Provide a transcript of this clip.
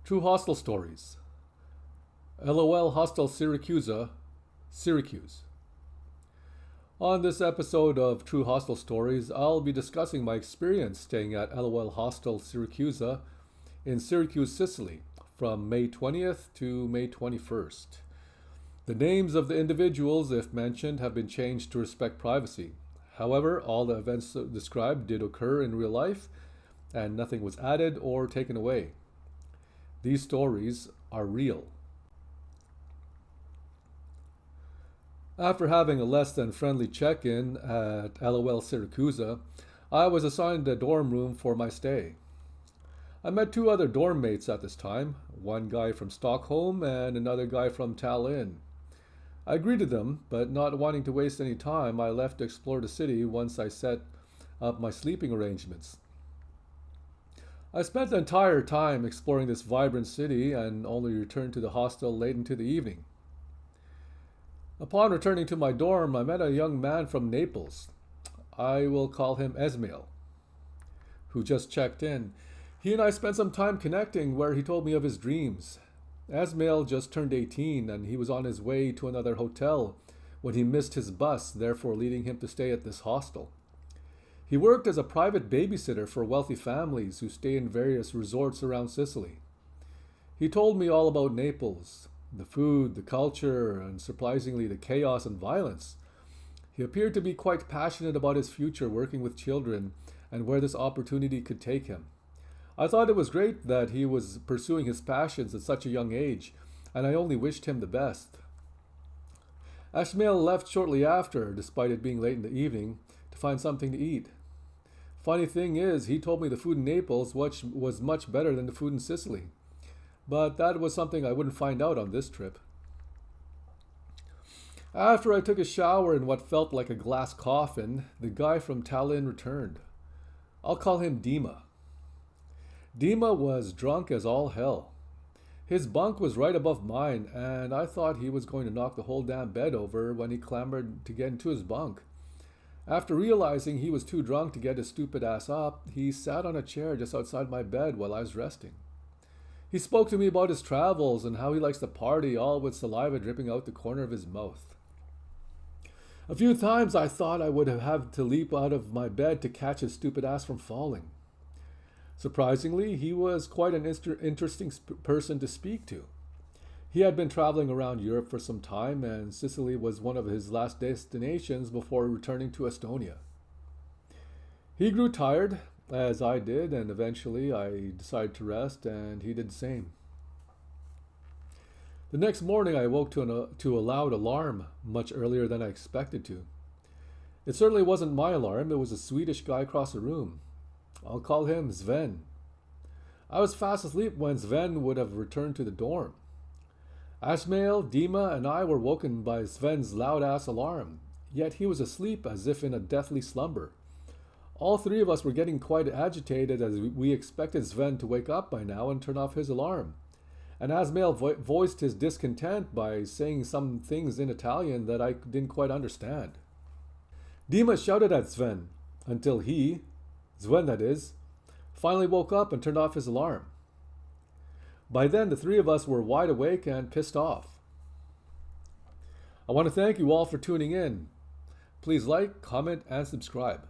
True Hostel Stories. LoL Hostel Siracusa, Syracuse. On this episode of True Hostel Stories, I'll be discussing my experience staying at LoL Hostel Siracusa in Syracuse, Sicily, from May 20th to May 21st. The names of the individuals, if mentioned, have been changed to respect privacy. However, all the events described did occur in real life, and nothing was added or taken away. These stories are real. After having a less than friendly check-in at LoL Siracusa, I was assigned a dorm room for my stay. I met two other dorm mates at this time, one guy from Stockholm and another guy from Tallinn. I greeted them, but not wanting to waste any time, I left to explore the city once I set up my sleeping arrangements. I spent the entire time exploring this vibrant city and only returned to the hostel late into the evening. Upon returning to my dorm, I met a young man from Naples. I will call him Asmail, who just checked in. He and I spent some time connecting where he told me of his dreams. Asmail just turned 18 and he was on his way to another hotel when he missed his bus, therefore leading him to stay at this hostel. He worked as a private babysitter for wealthy families who stay in various resorts around Sicily. He told me all about Naples, the food, the culture, and surprisingly the chaos and violence. He appeared to be quite passionate about his future working with children and where this opportunity could take him. I thought it was great that he was pursuing his passions at such a young age, and I only wished him the best. Asmail left shortly after, despite it being late in the evening, to find something to eat. Funny thing is, he told me the food in Naples was much better than the food in Sicily. But that was something I wouldn't find out on this trip. After I took a shower in what felt like a glass coffin, the guy from Tallinn returned. I'll call him Dima. Dima was drunk as all hell. His bunk was right above mine, and I thought he was going to knock the whole damn bed over when he clambered to get into his bunk. After realizing he was too drunk to get his stupid ass up, he sat on a chair just outside my bed while I was resting. He spoke to me about his travels and how he likes to party, all with saliva dripping out the corner of his mouth. A few times I thought I would have had to leap out of my bed to catch his stupid ass from falling. Surprisingly, he was quite an interesting person to speak to. He had been traveling around Europe for some time, and Sicily was one of his last destinations before returning to Estonia. He grew tired, as I did, and eventually I decided to rest, and he did the same. The next morning I woke to a loud alarm, much earlier than I expected to. It certainly wasn't my alarm, it was a Swedish guy across the room. I'll call him Sven. I was fast asleep when Sven would have returned to the dorm. Asmail, Dima, and I were woken by Sven's loud-ass alarm, yet he was asleep as if in a deathly slumber. All three of us were getting quite agitated as we expected Sven to wake up by now and turn off his alarm. And Asmail voiced his discontent by saying some things in Italian that I didn't quite understand. Dima shouted at Sven until he, Sven that is, finally woke up and turned off his alarm. By then, the three of us were wide awake and pissed off. I want to thank you all for tuning in. Please like, comment, and subscribe.